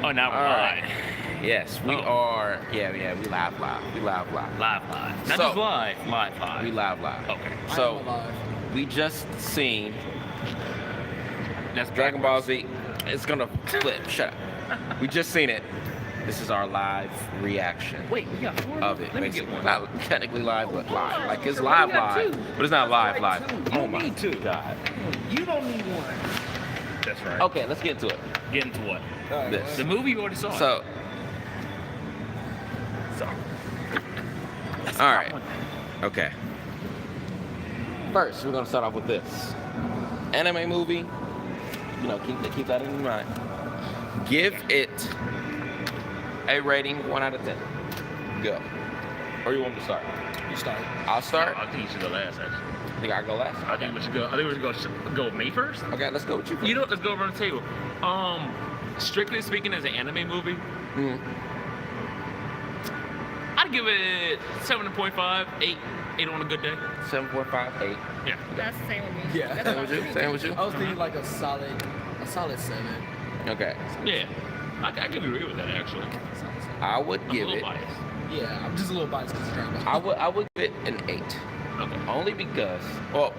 Oh, now we're All live. right. Yes, we are. Yeah, we live. We live. Live. Not So- just live. We live. Okay. So alive. we just seen That's Dragon Ball Z. It's gonna flip. Shut up. We just seen it. This is our live reaction Wait, we got four of it. Let me get Basically, one. not technically live, but live. Like it's We live, got two. but it's not live. You Oh don't my need two. god. You don't need one. That's right. Okay, let's get into it. Get into what? This. The movie you already saw. So, all right. Okay. First, we're gonna start off with this anime movie. You know, keep that in mind. Give it a rating 1 out of 10. Go. Or you want me to start? You start. I'll start. I think you should go last. Actually, Think I go last? I think we should go. Go with me first. Okay, let's go with you. You know, what, let's go around the table. Strictly speaking, as an anime movie, Mm. I'd give it 7.5, 8 on a good day. 7.5, 8. Yeah. That's the same with me. Yeah. That's Same what with you? I'm Same with you? I was thinking like a solid 7. Okay. Yeah. I can agree with that actually. I would I'm give a it. little biased. Yeah, I'm just a little biased because it's Dragon Ball. I would give it an 8. Okay. Only because. Well,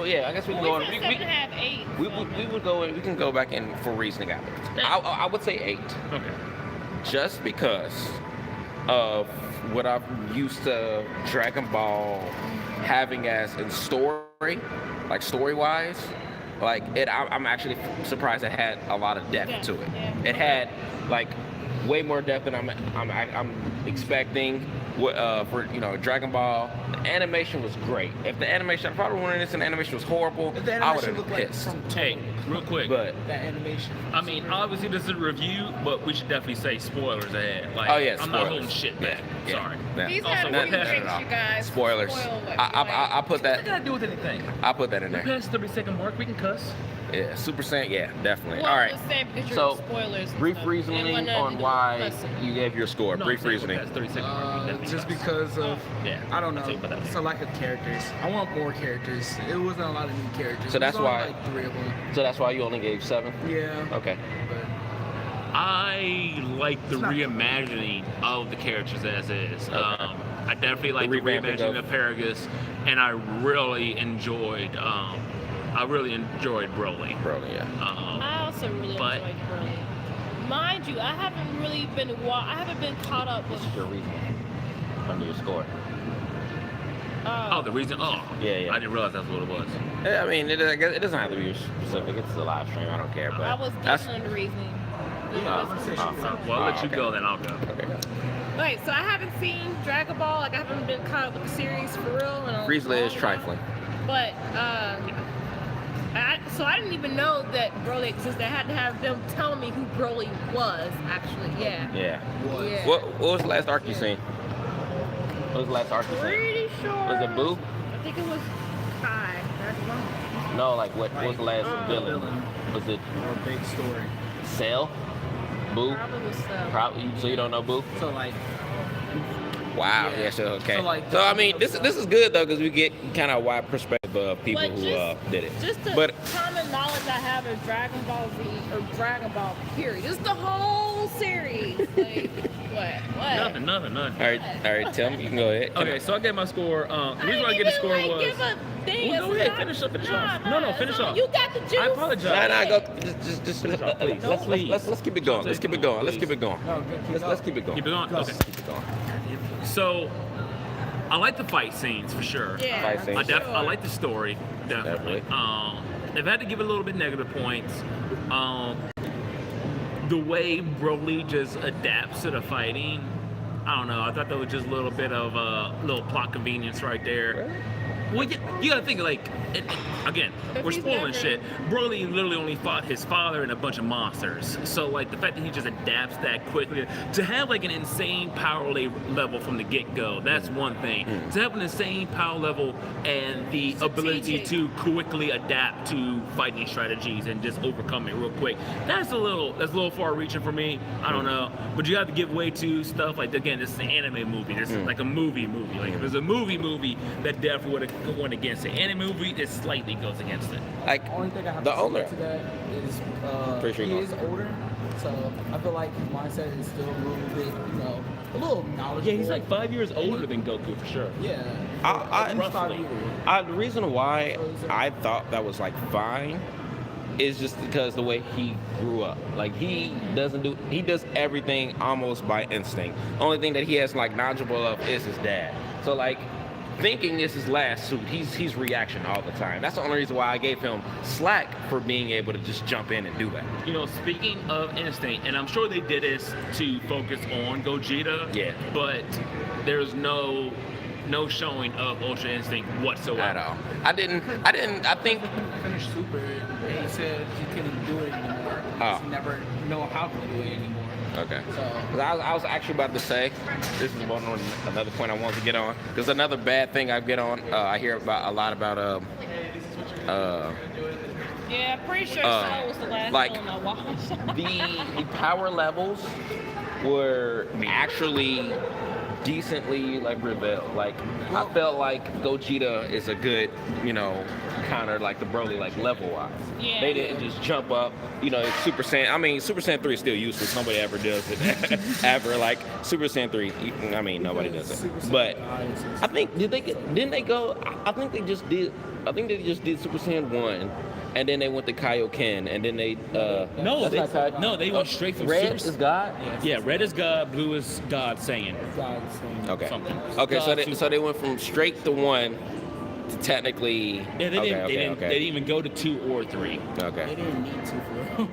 yeah. I guess we can We go. said 7.5, 8. We would go. We can go back in for reasoning afterwards. I would say 8, Okay. just because of what I'm used to Dragon Ball having as in story, like story-wise. Like it, I'm actually surprised it had a lot of depth to it. Yeah. It had like way more depth than I'm expecting. For Dragon Ball, the animation was great. If the animation, if I would have wanted this and the animation was horrible, The I would animation have looked been like pissed. from Hey, real quick. But that animation. I mean, obviously this is a review, but we should definitely say spoilers ahead. Like, oh yeah, I'm not spoilers. holding shit back. Yeah, Sorry. yeah. These Also, are what few the- drinks, you guys. Spoilers. Spoil what you I put What that. that got to do with anything? I put that in We there. passed the 30-second mark. We can cuss. Yeah, Super Saiyan. Yeah, definitely. Well, All right. let's say because you're So, spoilers. and brief stuff. reasoning They want nothing to on do with why cussing. you gave your score. No, Brief I'm saying reasoning. Past 30-second mark. we can definitely Just cuss. because of, Yeah. I don't I'll take know, that. it's a lack of characters. I want more characters. It wasn't a lot of new characters. So It was that's only why- like 3 of them. So that's why you only gave 7. Yeah. Okay. But I like the It's not- reimagining of the characters as is. Okay. I definitely like the revamping reimagining of- of Paragus, and I really enjoyed Broly. Probably, yeah. I also really But- enjoyed Broly. Mind you, I haven't really been caught up with. What's your reasoning under your score? Oh, the reason? Oh, Yeah. I didn't realize that's what it was. Yeah, I mean, I guess it doesn't have to be specific. It's a live stream. I don't care. But I was that's guessing on the reasoning. I'm gonna say Well, I'll let you okay. go, then I'll go. Okay. Wait, so I haven't seen Dragon Ball. Like I haven't been caught up with the series for real. And Frieza is trifling. But so I didn't even know that Broly existed. I had to have them tell me who Broly was. Actually, yeah. Yeah. Yeah. What was the last arc you seen? What was the last arc you seen? Pretty sure. Was it Boo? I think it was Kai. That's wrong. No, like what was the last villain? villain. Was it or a big story. Cell? Boo? Probably was Probably. So you don't know Boo? So like, Wow. Yeah. Yeah. So okay. So, like, So I mean, this is good though because we get kind of a wide perspective of people But who just- did it. Just the But common knowledge I have of Dragon Ball Z or Dragon Ball period. Just the whole series. Like what? Nothing. all right. Tell me. You can go ahead. Okay, so I gave my score. The reason why I didn't gave the score even, was. give a thing. Well, go It's ahead, not- finish off. Nah, No, finish so off. You got the juice. I apologize. Nah, go. Just Finish off, please. let's keep it going. Let's keep it going. Let's keep it going. no, good, Let's keep it going. Keep it on. Go. Okay. Keep it going. So, I like the fight scenes for sure. Yeah. Fight scenes. I like the story, definitely. If I had to give it a little bit negative points, the way Broly just adapts to the fighting, I don't know. I thought that was just a little bit of a little plot convenience right there. Well, you gotta think like, again, But we're he's spoiling never- shit. Broly literally only fought his father and a bunch of monsters. So like the fact that he just adapts that quickly to have like an insane power level from the get-go, that's one thing. To have an insane power level and the ability to quickly adapt to fighting strategies and just overcome it real quick, that's a little far-reaching for me. I don't know, but you have to give way to stuff like, again, this is an anime movie. This is like a movie. Like if it was a movie, that definitely would have going against it. Any movie that slightly goes against it. Like The only thing I have the to older. say to that is Pretty sure he you is older, so I feel like his mindset is still a little bit, a little knowledgeable. Yeah, he's like 5 years older than Goku for sure. Yeah. I- At least 5 roughly. years. The reason why I thought that was like fine is just because the way he grew up. Like he does everything almost by instinct. Only thing that he has like knowledgeable of is his dad. So like thinking is his last suit. He's reaction all the time. That's the only reason why I gave him slack for being able to just jump in and do that. You know, speaking of instinct, and I'm sure they did this to focus on Gogeta. Yeah. But there's no showing of Ultra Instinct whatsoever. At all. I think Finished Super, and he said he couldn't do it anymore. Oh. He never know how to do it anymore. okay. So 'Cause I was actually about to say, this is another point I wanted to get on. Because another bad thing I get on, I hear a lot about Yeah, pretty sure Soul was the last like, one I watched. the power levels were actually decently like revealed. Like I felt like Gogeta is a good, counter like the Broly like level wise. Yeah. They didn't just jump up, it's Super Saiyan. I mean, Super Saiyan 3 is still useless. Nobody ever does it ever. Like Super Saiyan 3, nobody does it. But I think didn't they go? I think they just did Super Saiyan 1. And then they went to Kaioken, and then they No, that's not Kaioken. no, they went straight from Red Super. is God. Yeah, red is God, blue is God Saiyan. Okay. Something. Okay, so God, they went from straight to 1 to technically. Yeah, they didn't. They okay. didn't even go to 2 or 3. Okay. they didn't need to for real.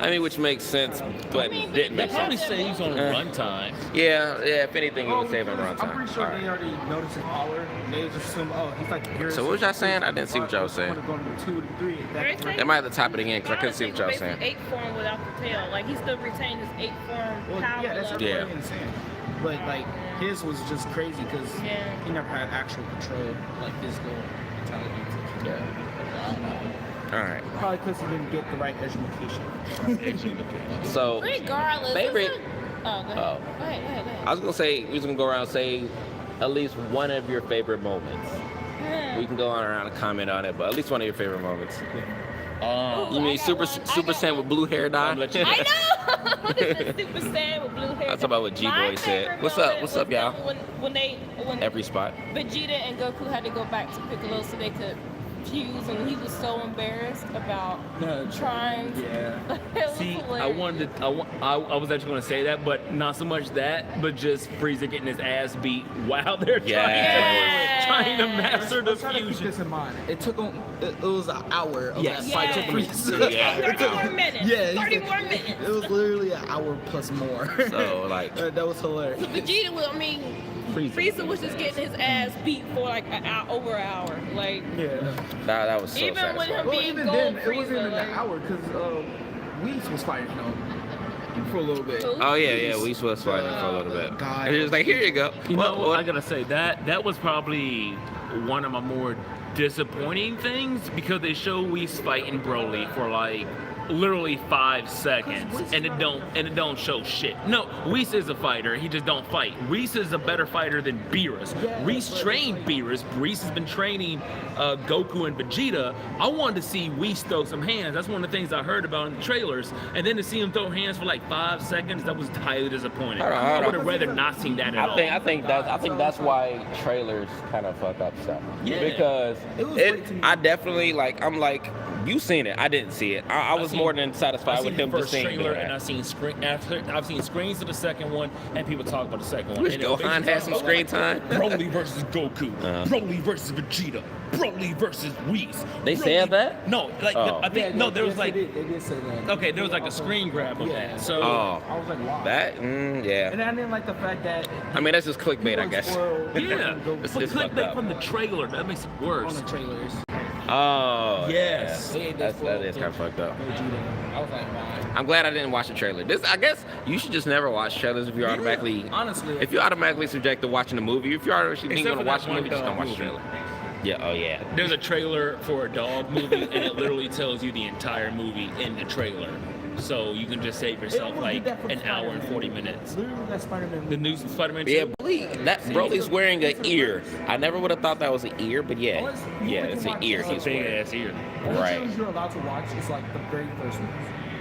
I mean, which makes sense, but didn't They make probably sense. say he's on runtime. Yeah. If anything, it would save him runtime. I'm pretty sure All they right. already noticed his power. They just assume, he's like. So what was y'all saying? I didn't see what y'all was saying. Going to 2 to 3. Very That's Am I at the top of the end? Because I couldn't see what y'all was saying. Eight form without the tail. Like he still retained his 8 form power yeah, that's level. Yeah. really insane. But like his was just crazy because Yeah. he never had actual control, like physical intelligence. Yeah. All right. Probably because he didn't get the right education. So Regardless. Favorite- Go ahead. Oh. Go ahead. I was gonna say we was gonna go around and say at least one of your favorite moments. We can go on around and comment on it, but at least one of your favorite moments. You mean Super Saiyan with blue hair dye? I'm gonna let you- I know. Super Saiyan with blue hair. That's about what G-Boy My said. favorite What's up? moment What's up, was y'all? When Every spot. Vegeta and Goku had to go back to Piccolo so they could fuse, and he was so embarrassed about trying. Yeah. It was See, I hilarious. wanted to, I was actually going to say that, but not so much that, but just Frieza getting his ass beat while they're Yeah. trying to master the Let's try to keep fusion. this in mind. It took him. It was an hour of Yes. that fight Yeah. to Frieza. Yeah. 30 more minutes. Yeah, 30 more minutes. It was literally an hour plus more. So like that was hilarious. Vegeta was, Frieza was just getting his ass beat for like over an hour. Like, Yeah. that was so Even when satisfying. him Well, being even gold then, it wasn't Frieza, even like- an hour because Whis was fighting him for a little bit. Who? Oh yeah, we was fighting for a little bit. God. And he was like, "Here you go." You know, What- I gotta say that was probably one of my more disappointing things because they show Whis fighting Broly for like literally 5 seconds and it don't show shit. No, Whis is a fighter, he just don't fight. Whis is a better fighter than Beerus. Whis trained Beerus. Whis has been training Goku and Vegeta. I wanted to see Whis throw some hands. That's one of the things I heard about in the trailers. And then to see him throw hands for like 5 seconds, that was highly disappointing. Hold on, I hold would on. have rather not seen that at all. I think that's why trailers kind of fuck up stuff. Yeah. Because It was way too I definitely I'm like, you seen it. I didn't see it. I was more than satisfied I've with seen him the just first seeing trailer, that. and I've seen screens of the second one, and people talk about the second one. Wish And it was Gohan basically had some like, screen time. Broly versus Goku, Uh-huh. Broly versus Vegeta, Broly versus Whis. They Broly- said that? No, like Oh. I think no, there was like they did say that. okay, there was like a screen grab of that. So Oh, I was like, wow. that yeah. And I didn't like the fact that. I mean, that's just clickbait, I guess. yeah, Go but it's fucked clickbait up. from the trailer that makes it on worse. the trailers. Oh, Yes. yeah. That is kind of fucked up. I was like, wow. I'm glad I didn't watch the trailer. I guess you should just never watch trailers if you're automatically. Honestly, If you're automatically subject to watching the movie, if you're already Except going for to watch that the one movie, just don't dog watch the movie. trailer. Yeah. Oh yeah. There's a trailer for a dog movie, and it literally tells you the entire movie in the trailer. So you can just save yourself like an hour and 40 minutes. Literally, that Spider-Man. The new Spider-Man. Yeah, 2? Broly's wearing an ear. I never would have thought that was an ear, but yeah, it's an ear he's Big wearing. ass ear. Right. The you're allowed to watch is like the very first one,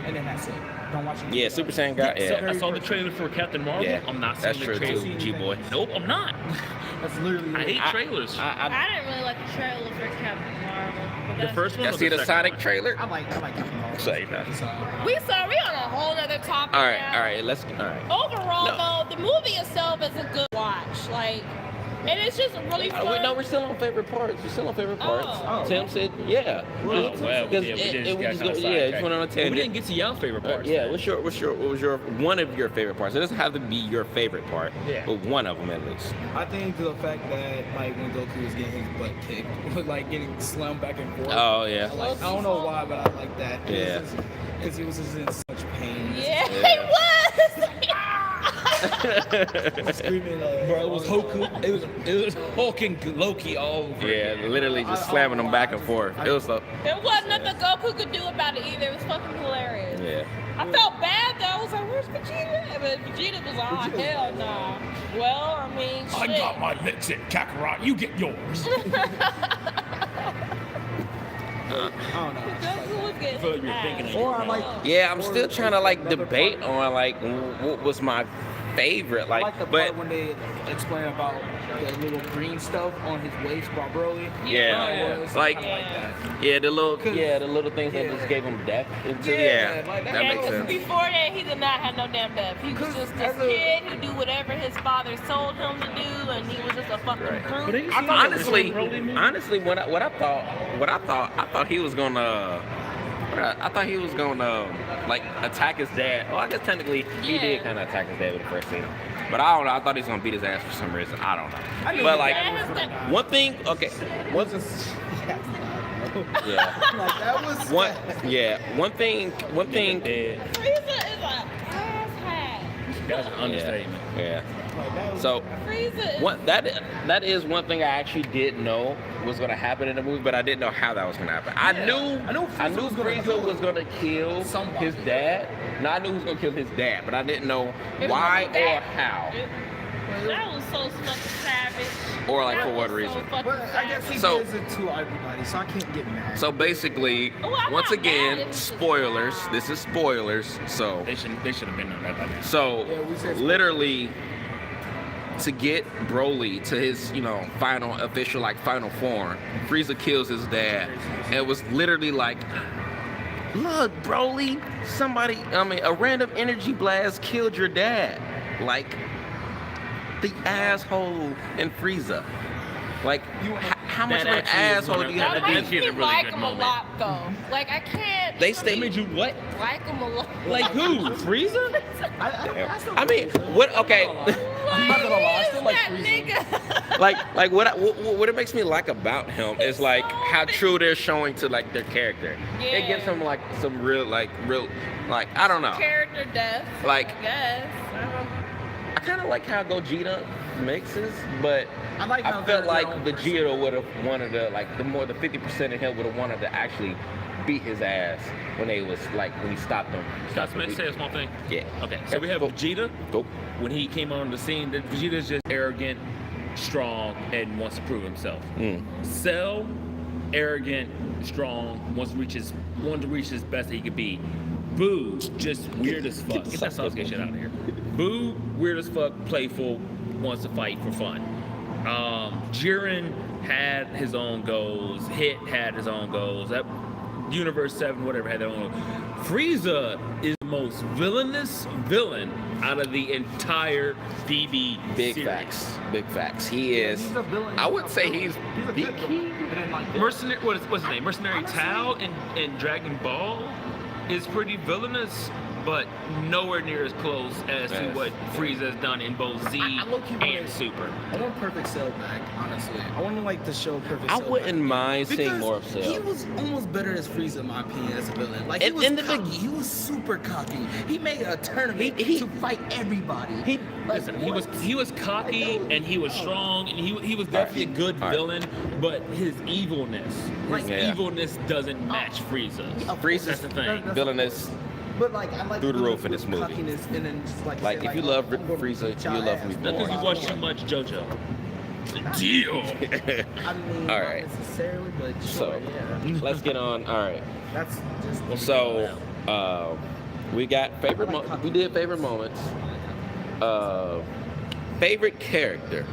and then that's it. Don't watch it. Yeah, Super Saiyan guy. So Yeah, I saw the trailer for Captain Marvel. Yeah, I'm not that's seeing the true trailer. too, G-boy. Nope, I'm not. That's literally. I hate trailers. I didn't really like the trailer for Captain Marvel. But The that's first one. Y'all or see the second Sonic one? trailer? I like Captain Marvel. Say no. We on a whole other topic. All now. right, let's. All right. Overall, though, the movie itself is a good watch. Like, and it's just really fun. We're still on favorite parts. We're still on favorite parts. Oh. Tim said, yeah. Oh, well, Because yeah, we it just got just kind of went on a Well, tangent. we didn't get to y'all favorite parts. Yeah, what was one of your favorite parts? It doesn't have to be your favorite part, Yeah. but one of them at least. I think the fact that like when Goku was getting his butt kicked, was like getting slammed back and forth. Oh yeah. I don't know why, but I like that. Yeah. Because he was just in such pain. Yeah, Yeah. he was. Screaming like, Bro, it was Hoku. It was hulking Loki all over. Yeah, literally just slamming them back and forth. It was There wasn't nothing Goku could do about it either. It was fucking hilarious. yeah. I felt bad though. I was like, "Where's Vegeta?" But Vegeta was like, "Oh hell no." Well, I mean, shit. I got my licks in Kakarot. You get yours. I don't know. Goku was getting I feel like you're his thinking ass of Or I like. Yeah, I'm still trying to like debate on like what was my favorite, I like the but part when they explain about the little green stuff on his waist by Broly. yeah, Was, like I like that. yeah, the little things that just gave him depth into Yeah, like that that. makes Yeah, sense. before that, he did not have no damn depth. He was 'Cause just as this a- kid who do whatever his father told him to do, and he was just a fucking Right. brute. Honestly, what I thought he was gonna. I thought he was gonna like attack his dad. Well, I guess technically he Yeah. did kind of attack his dad with the first scene, but I don't know. I thought he was gonna beat his ass for some reason. I don't know. But like one thing, okay, one yeah, Like that was one thing. Dead. Frieza is a asshat. That's an understatement. Yeah. So Frieza is. what that is one thing I actually did know was gonna happen in the movie, but I didn't know how that was gonna happen. I knew Frieza was gonna kill somebody. his dad. No, I knew he was gonna kill his dad, but I didn't know It was why that- or how, That was so fucking savage. or like That for was what so reason. fucking But I guess he So- gives it to everybody, so I can't get mad. So basically, Oh, I'm once not mad. again, It was just spoilers. wild. This is spoilers. So They should have been on that by now. So Yeah, we said- literally, to get Broly to his, final official final form, Frieza kills his dad, and it was literally like, look, Broly, a random energy blast killed your dad, like the asshole in Frieza. Like, how much of That an actually is asshole one do of- you That have to That makes be? makes me it a really like good him moment. a lot, though. Like, I can't They That stay. made you what? like him a lot. Like who? Frieza? I mean, what? Okay. I'm not gonna lie, I still like that Frieza. nigga. like what it makes me like about him is like how true they're showing to like their character. It gives him like some real I don't know. Character death. Like I guess. I kind of like how Gogeta mixes, but I like how I felt they're like their own Vegeta would have wanted to the 50% of him would have wanted to actually beat his ass when he stopped him. Can I say a small thing? Yeah. Okay, so we have Vegeta. Go. When he came on the scene, that Vegeta's just arrogant, strong, and wants to prove himself. Cell, arrogant, strong, wanted to reach his best that he could be. Boo, just weird as fuck. Get that Sasuke shit out of here. Boo, weird as fuck, playful, wants to fight for fun. Jiren had his own goals. Hit had his own goals. That Universe 7, whatever, had their own goals. Frieza is the most villainous villain out of the entire DB Big series. facts. He is. He's a villain. I would say he's He's a the good key. villain. And then, like, Mercenary, what's his name? Mercenary Tao in Dragon Ball is pretty villainous, but nowhere near as close as to Yes. what Frieza has done in both Z I low-key wanna- and Super. I want Perfect Cell back, honestly. I want to like to show Perfect I Cell wouldn't back. mind seeing Because more of He Cell. was almost better as Frieza, in my opinion, as a villain. Like he In- was in the cocky. big- He was super cocky. He made a tournament He- to fight everybody. He- Listen, he was cocky and he was strong and he was definitely a good All right. villain, but his evilness Yeah. doesn't match Frieza's. Frieza's That's the thing. villainous. But like I like Through the roof in this movie. cockiness and then just like Like, say, if you oh, love I'm gonna Frieza, beat your you love ass. me That's because you watch too much JoJo. Deal. I mean, All not right. necessarily, but sure, So yeah. let's get on. All right. That's just So we got favorite. We did favorite moments. Favorite character.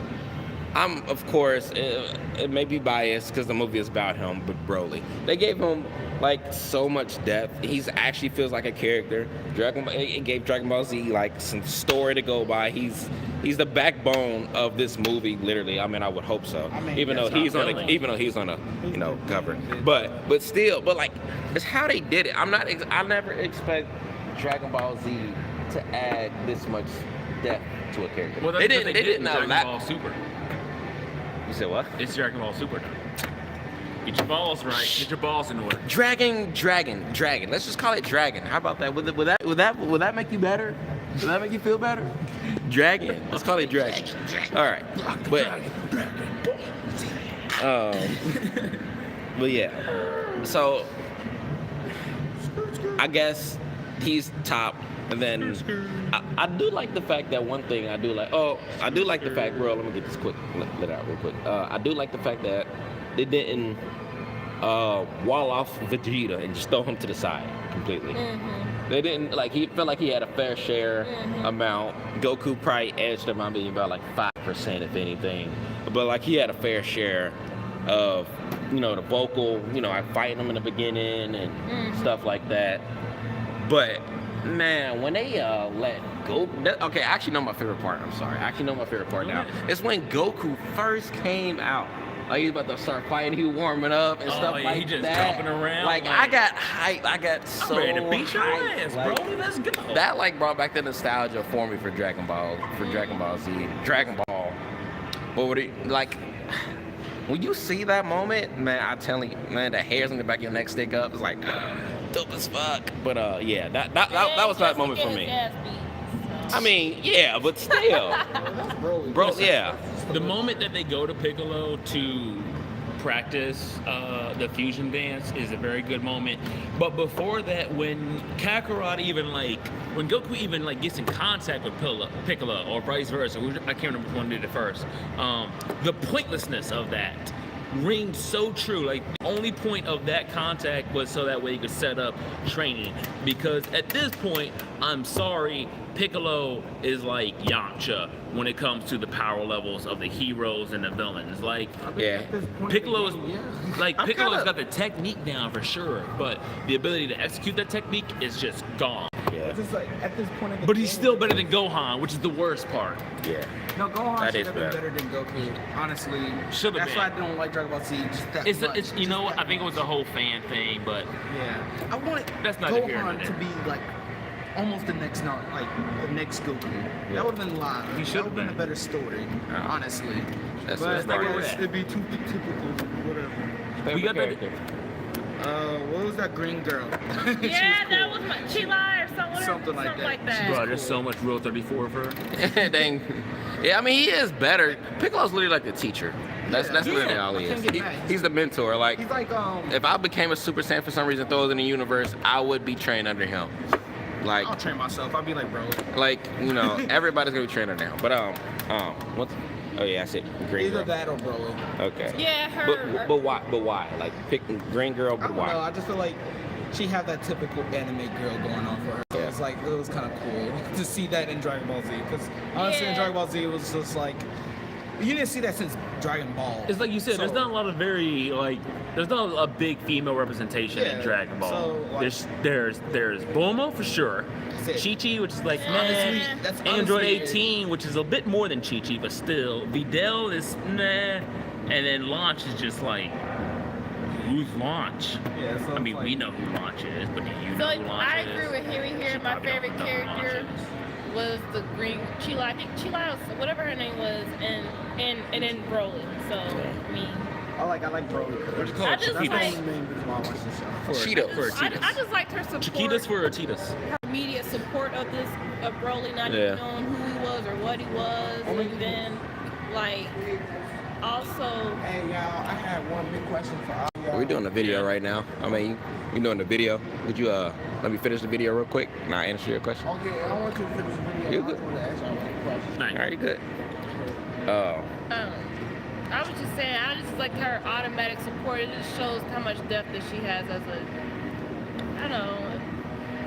I'm, of course, it may be biased because the movie is about him, but Broly. They gave him like so much depth. He's actually feels like a character. It gave Dragon Ball Z like some story to go by. He's the backbone of this movie, literally. I mean, I would hope so. I mean, even though that's he's on not a, even though he's on a, you know, cover. But still, but like, it's how they did it. I never expect Dragon Ball Z to add this much depth to a character. Well, that's they what didn't. They didn't in Dragon allow. Ball Super. You said what? It's Dragon Ball Super. Get your balls right. Get your balls in order. Dragon. Let's just call it Dragon. How about that? Would that make you better? Would that make you feel better? Dragon. Let's call it Dragon. All right. But yeah. So I guess he's top. And then I do like the fact that one thing I do like. I do like the fact, bro. Let me get this quick, let it out real quick. I do like the fact that they didn't wall off Vegeta and just throw him to the side completely. They didn't like. He felt like he had a fair share amount. Goku probably edged him on being about like 5%, if anything. But like he had a fair share of, you know, the vocal, you know, fighting him in the beginning and stuff like that. But man, when they let Goku, okay, I actually know my favorite part. I'm sorry, I actually know my favorite part now. It's when Goku first came out. Like he's about to start fighting, he was warming up and stuff like he just that. jumping around. Like I got hype. I got so I'm ready to beat your hyped. ass, Like, bro. Let's go. that like brought back the nostalgia for me for Dragon Ball, Z, Dragon Ball. But what it, like when you see that moment, man, I tell you, man, the hairs on the back of your neck stick up. It's like dope as fuck. But yeah, that was that moment for me. I mean, yeah, but still, bro, yeah. The moment that they go to Piccolo to practice the fusion dance is a very good moment. But before that, when Kakarot when Goku even like gets in contact with Piccolo or vice versa, I can't remember which one did it first. The pointlessness of that rings so true. Like the only point of that contact was so that way you could set up training. Because at this point, I'm sorry, Piccolo is like Yamcha when it comes to the power levels of the heroes and the villains. Like, Yeah. Piccolo's like I'm Piccolo's kinda- got the technique down for sure, but the ability to execute that technique is just gone. Yeah. Just like at this point in the But he's game, still better than Gohan, which is the worst part. Yeah. No, Gohan That should is have been bad. better than Goku. Honestly, Should've that's been. why I don't like Dragon Ball Z. Just that It's much. you know Just what? I that think it was a whole fan thing, but Yeah, I want That's not the here Gohan nor to there. be like almost the next the next Goku. Yeah. That would have been live. He That should've would have been a been. better story, Yeah. honestly. That's But where I it guess started. it'd be too typical, whatever. We got that- character. What was that green girl? She Yeah, was that cool. was my Chila or something. Something like that. bro, there's so much Rule 34 for her. Dang. Yeah, I mean he is better. Piccolo's literally like the teacher. That's Yeah. literally Yeah, all he I can't is. get mad. He's the mentor. Like He's like if I became a Super Saiyan for some reason, throw it in the universe, I would be trained under him. Like I'll train myself. I'll be like, bro. you know, everybody's gonna be trained under him. But what's oh yeah, I said green Either girl. that or Broly. Okay. Yeah, her. But why? But why? Like pick green girl, I but don't know. why? I just feel like she had that typical anime girl going on for her. So Yeah. it's like it was kind of cool to see that in Dragon Ball Z. Because honestly, in Yeah. Dragon Ball Z, it was just like you didn't see that since Dragon Ball. It's like you said, there's So- not a lot of there's not a big female representation in Yeah, Dragon Ball. so, like- there's Bulma for sure. That's it. Chi-Chi, which is like Honestly, meh. that's Android honestly 18, which is a bit more than Chi-Chi, but still. Videl is nah. And then Launch is just like, who's Launch? Yeah, so I mean, it's like, we know who Launch is, but do you So know who Launch I is? agree with Harry here. She My probably don't favorite know who Launch character is. was the green Chila. I think Chila, whatever her name was, and then Broly. So I mean, I like Broly. What you call I it? just That's the like- only main reason why I watch this show. Cheetos. For I Cheetos. just liked her support. Chiquitas for Cheetos. Her immediate support of Broly, not Yeah. even knowing who he was or what he was, Only- and then like also Hey y'all, I had one big question for all We're doing a video right now. I mean, we're doing the video. Would you let me finish the video real quick and I'll answer your question? Okay, I want you to finish the video. You good? I want to ask you a question. Nice. All right, good. I was just saying, I just like her automatic support. It just shows how much depth that she has as a, I don't know.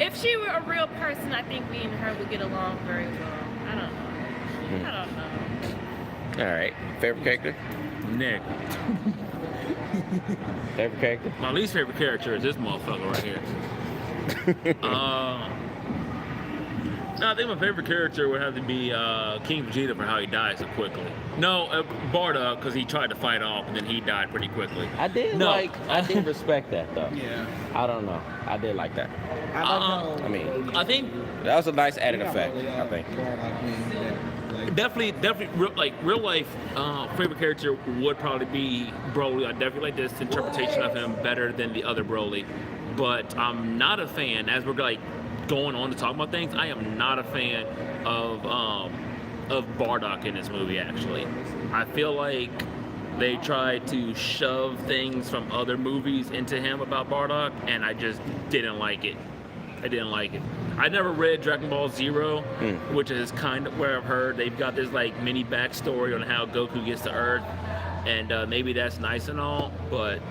If she were a real person, I think me and her would get along very well. I don't know. I don't know. All right. Favorite character? Nick. Favorite character? My least favorite character is this motherfucker right here. No, I think my favorite character would have to be King Vegeta for how he died so quickly. No, Bardock, because he tried to fight off and then he died pretty quickly. I did respect that though. Yeah. I don't know. I did like that. I mean, I think that was a nice added effect. I think. definitely real life favorite character would probably be Broly. I definitely like this interpretation of him better than the other Broly. But I'm not a fan, as we're like going on to talk about things, I am not a fan of Bardock in this movie actually. I feel like they tried to shove things from other movies into him about Bardock, and I just didn't like it. I didn't like it. I never read Dragon Ball Zero, which is kind of where I've heard they've got this like mini backstory on how Goku gets to Earth, and maybe that's nice and all, but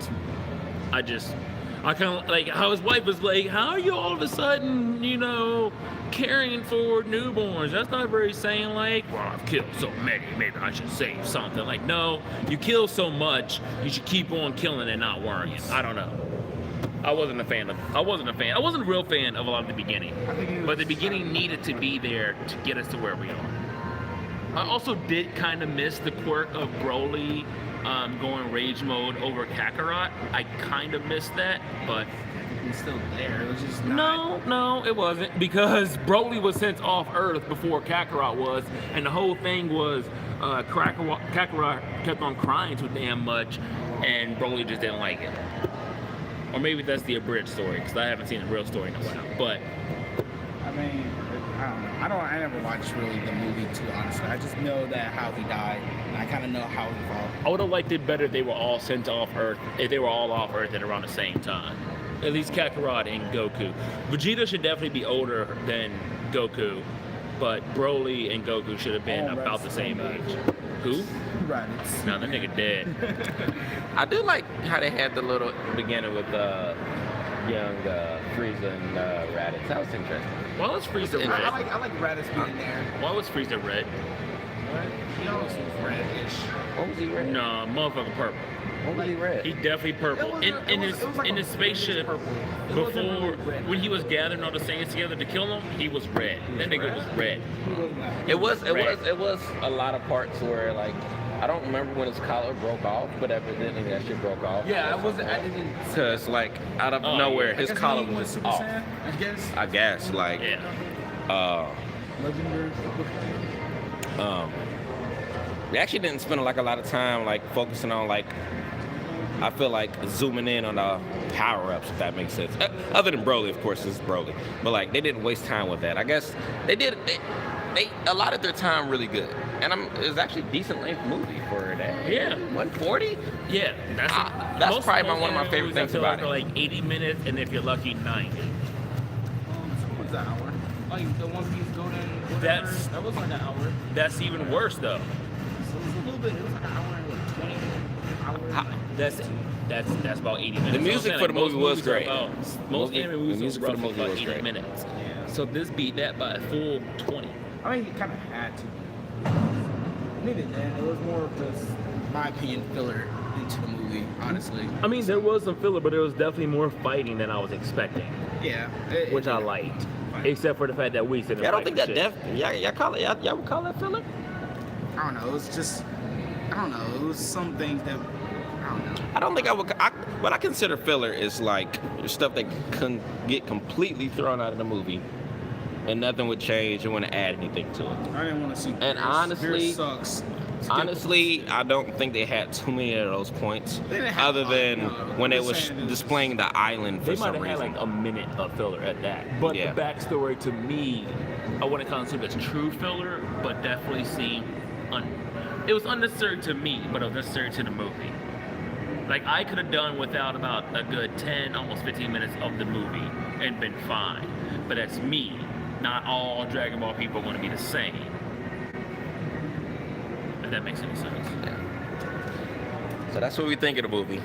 I kind of like how his wife was like, how are you all of a sudden, you know, caring for newborns? That's not very Saiyan like. Well, I've killed so many, maybe I should save something. Like, no, you kill so much, you should keep on killing and not worrying. I don't know. I wasn't a real fan of a lot of the beginning. But the beginning needed to be there to get us to where we are. I also did kind of miss the quirk of Broly going rage mode over Kakarot. I kind of missed that, but It's still there. It was just not. no, it wasn't, because Broly was sent off Earth before Kakarot was, and the whole thing was Kakarot kept on crying too damn much, and Broly just didn't like it. Or maybe that's the abridged story, because I haven't seen the real story in a while. But I mean, I don't know. I never watched really the movie too honestly. I just know that how he died, and I kind of know how he fought. I would have liked it better if they were all sent off Earth, if they were all off Earth at around the same time. At least Kakarot and Goku. Vegeta should definitely be older than Goku, but Broly and Goku should have been about the same age. Who? Raditz. No, that nigga dead. I do like how they had the little beginning with young Frieza and Raditz. That was interesting. Why was Frieza red? I like Raditz being there. Why was Frieza red? He always was reddish. What was he red? No, motherfucking purple. What was he red? He definitely purple. In his spaceship, before, when he was gathering all the Saiyans together to kill him, he was red. That nigga was red. It was a lot of parts where like I don't remember when his collar broke off, but evidently that shit broke off. Yeah, I didn't. Cause like out of nowhere, his collar was just off. I guess like Yeah. legendary. They actually didn't spend like a lot of time like focusing on like I feel like zooming in on the power-ups, if that makes sense. Other than Broly, of course, it's Broly. But like they didn't waste time with that. I guess they did. They allotted their time really good, and it was actually a decent length movie for that. Yeah. 140. Yeah, That's probably one of my favorite things about it. Like 80 minutes, and if you're lucky, 90. What's the hour? Like the One Piece Golden. That was like an hour. That's even worse though. So it was a little bit. It was like an hour and like 20 hours. That's about 80 minutes. The music for the movie was great. Most anime movies music are for the roughly movie about was 80 great. minutes. Yeah. So this beat that by a full 20. I mean, he kind of had to. Needed that. It was more of just, my opinion, filler into the movie, honestly. I mean, there was some filler, but there was definitely more fighting than I was expecting, Yeah. which I liked. Except for the fact that we said Yeah, I don't think that y'all would call that filler. I don't know. It was just, I don't know. It was some things that, I don't know. I don't think I would. What I consider filler is like stuff that can get completely thrown out of the movie, and nothing would change. You want to add anything to it. I didn't want to see. And honestly, sucks. Honestly, I don't think they had too many of those points, They didn't have other a lot, than no. when they I'm were just saying it was- displaying the island for They some might have had reason. like a minute of filler at that. But Yeah. the backstory to me, I wouldn't consider it as true filler, but definitely seemed it was unnecessary to me, but it was necessary to the movie. Like, I could have done without about a good 10, almost 15 minutes of the movie and been fine. But that's me. Not all Dragon Ball people are going to be the same. If that makes any sense. Yeah. So that's what we think of the movie.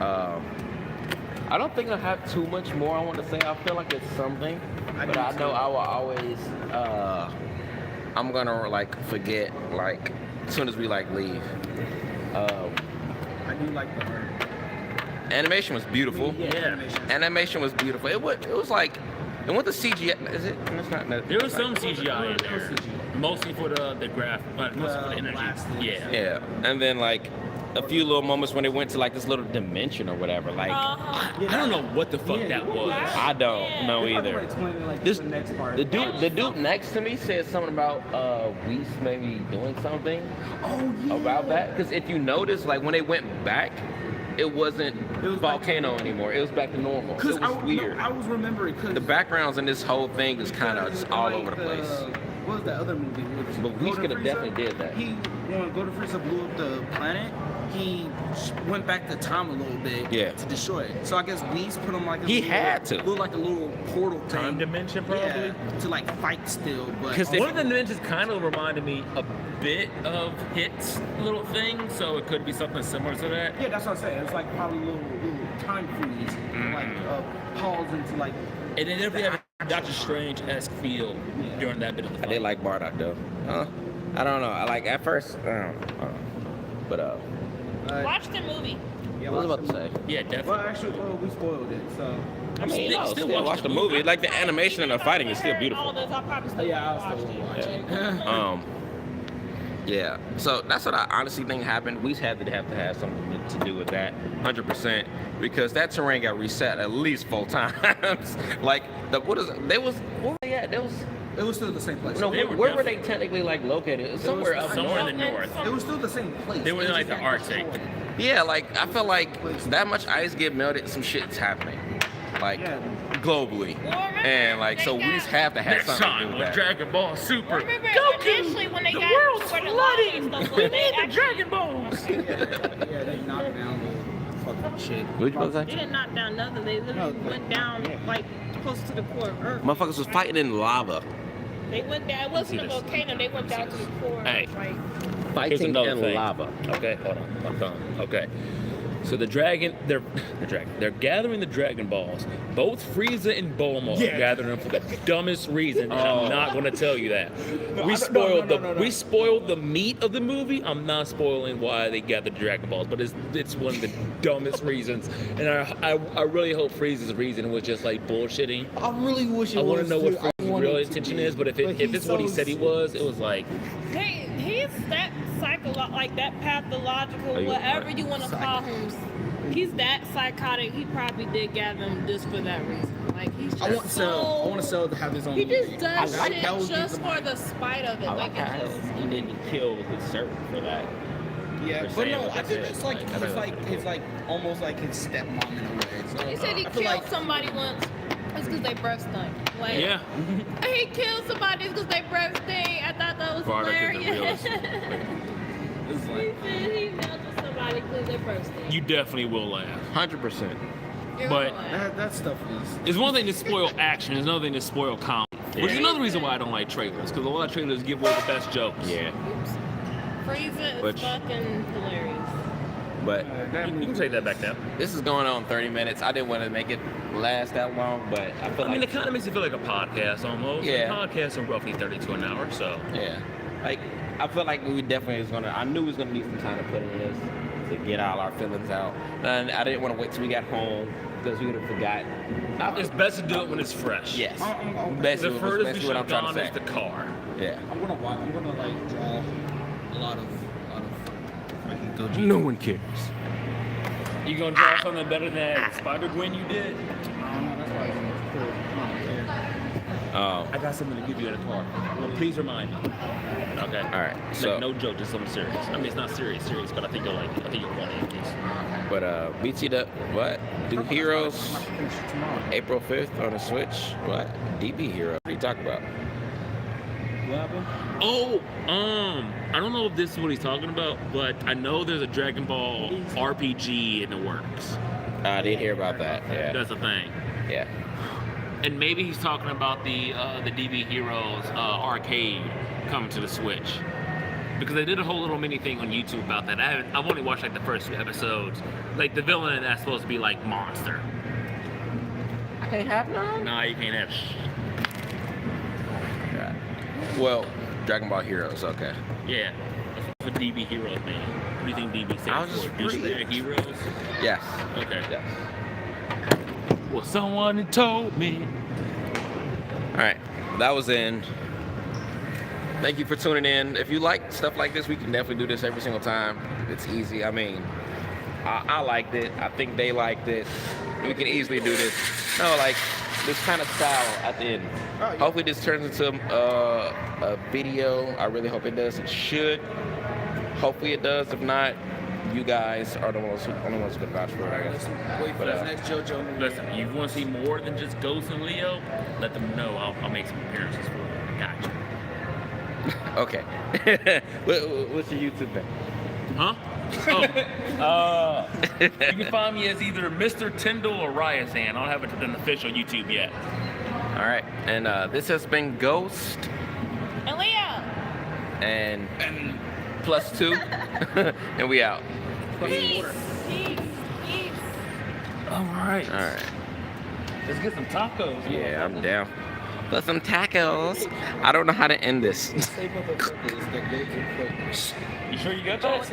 I don't think I have too much more I want to say. I feel like it's something, but I know I will always. I'm gonna like forget like as soon as we like leave. I do like the art. Animation was beautiful. Yeah. Animation was beautiful. It was like it went to CGI. Is it? It's not. There was some CGI in there. Mostly for the graph, but mostly for the energy. Yeah. Yeah, and then like a few little moments when they went to like this little dimension or whatever. Like I don't know what the fuck that was. I don't know either. Explain like This the next part. the dude next to me said something about Whis maybe doing something about that. Because if you notice, like when they went back, it wasn't volcano anymore. It was back to normal. It was weird. No, I was remembering because The backgrounds in this whole thing is kind of just all over the place. What was that other movie? But Whis could have definitely did that. He, when Golden Frieza blew up the planet, he went back to time a little bit to destroy it. So I guess Whis put him like He had to. Look like a little portal thing. Time dimension, probably. Yeah, to like fight still. But Because One of the dimensions kind of reminded me a bit of Hit's little thing, so it could be something similar to that. yeah, that's what I'm saying. It's like probably a little time freeze, like pause into like. And then definitely have a Doctor Strange-esque feel during that bit of the I fight. did like Bardock though. I don't know. I like at first. I don't know. But Watch the movie. Yeah, what was I about to say? Yeah, Well, definitely. actually, we spoiled it. So. I mean, Still no, still watch watch the the movie. Like the animation and the fighting is still All beautiful. this, I'll probably still I'll watch still it. watch it. Yeah. So that's what I honestly think happened. We had to have something to do with that, 100%, because that terrain got reset at least 4 times. Like It was still the same place. no. They were Where were they technically like located? Somewhere up Somewhere in the north. It was still the same place. They were in It like the just Arctic. got destroyed. Yeah, like I feel like that much ice get melted, some shit's happening, like Yeah. globally, and like so we just have to have Next something to time do on with that. Dragon Ball Super. Remember Goku, initially when they the got world's to where the flooding. lava and stuff We was, need the actually- Dragon Balls. Yeah, they knocked down the fucking shit. What you about to They say? didn't knock down nothing. They literally went down like close to the core of Earth. Motherfuckers was fighting in lava. They went down. It wasn't a See this? volcano. They went down to the core. Hey. Like, Here's Fighting another in thing. lava. Okay, hold on. I'm done. Okay. So they're gathering the Dragon Balls. Both Frieza and Bulma are gathering them for the dumbest reason, and I'm not going to tell you that. We spoiled the meat of the movie. I'm not spoiling why they gathered the Dragon Balls, but it's one of the dumbest reasons. And I really hope Frieza's reason was just like bullshitting. I really wish it I want was. to know what dude. I Frieza's want real it to intention be. is, but if But it's what he said he was, it was like. he's that like that pathological, you whatever you want to call him. He's that psychotic. He probably did gather them just for that reason. Like he's just I want so. Cell to have his own. He movie. just does I like shit that would be just the- for the spite of it. I Like like how it's just. he didn't kill his servant for that. Yeah, for but saying no, what I they think said. it's like Like, I don't know. it's like almost like his stepmom in a way. So He said he I feel killed like somebody once. It's because they breath stunk. Like, Yeah. He killed somebody because they breath stink. I thought that was Bardock is the hilarious. it's He like said he melted somebody because they breath stink. You definitely will laugh. 100%. You're but- gonna laugh. that stuff is. It's one thing to spoil action, it's another thing to spoil comedy. Which is another reason why I don't like trailers, because a lot of trailers give away the best jokes. Yeah, Oops. Frieza is Which- fucking hilarious. but You can take that back down. this is going on 30 minutes. I didn't want to make it last that long, but I feel I mean, like it kind of makes it feel like a podcast almost. Yeah. Podcasts are roughly 30 to an hour, so. yeah, like I feel like we definitely was gonna. I knew we was gonna need some time to put in this to get all our feelings out, and I didn't want to wait till we got home because we would have forgot. It's best to do it when it's fresh. Yes, I'm- basically, The furthest we basically should what I'm have trying gone to is say. the car. Yeah, I'm gonna like draw a lot of fucking Goji. no one cares. You gonna draw something better than that Spider-Gwen you did? I don't know. That's why I'm cool. Oh, I got something to give you at a car. Well, please remind me. Okay. all right. Like, So, no joke, just something serious. I mean, it's not serious, but I think you'll like it. I think you'll want it at least. but BT the what? Do Heroes Finish tomorrow. April 5th on the Switch? What? DB Hero? What are you talking about? What happened? Oh, I don't know if this is what he's talking about, but I know there's a Dragon Ball RPG in the works. I did hear about that. Yeah. That's the thing. Yeah. And maybe he's talking about the DB Heroes arcade coming to the Switch. Because they did a whole little mini thing on YouTube about that. I've only watched like the first 2 episodes. Like the villain in that's supposed to be like Monster. I can't have none. Nah, you can't have Yeah. Well, Dragon Ball Heroes. Okay. Yeah. That's what DB Heroes mean. What do you think DB I stands was for? just Douchebag Heroes? Yes. Okay. Yes. Well, someone told me. All right. That was in. Thank you for tuning in. If you like stuff like this, we can definitely do this every single time. It's easy. I mean, I liked it. I think they liked it. We can easily do this. No, like this kind of style at the end. Oh, yeah. Hopefully this turns into a video. I really hope it does. It should. Hopefully it does. If not, you guys are the only ones who can vouch for it, I guess. Wait for the next JoJo movie. Listen, you want to see more than just Ghost and Leo? Let them know. I'll make some appearances for you. I got you. Okay. What's your YouTube name? Huh? You can find me as either Mr. Tyndall or Ryazan. I don't have an official YouTube yet. All right. And this has been Ghost And Leo. and +2, and we out. Peace. Peace. Peace. All right. All right. Let's get some tacos. Yeah, I'm down. But some tacos. I don't know how to end this. Save up a purpose that goes to purpose. You sure you got that?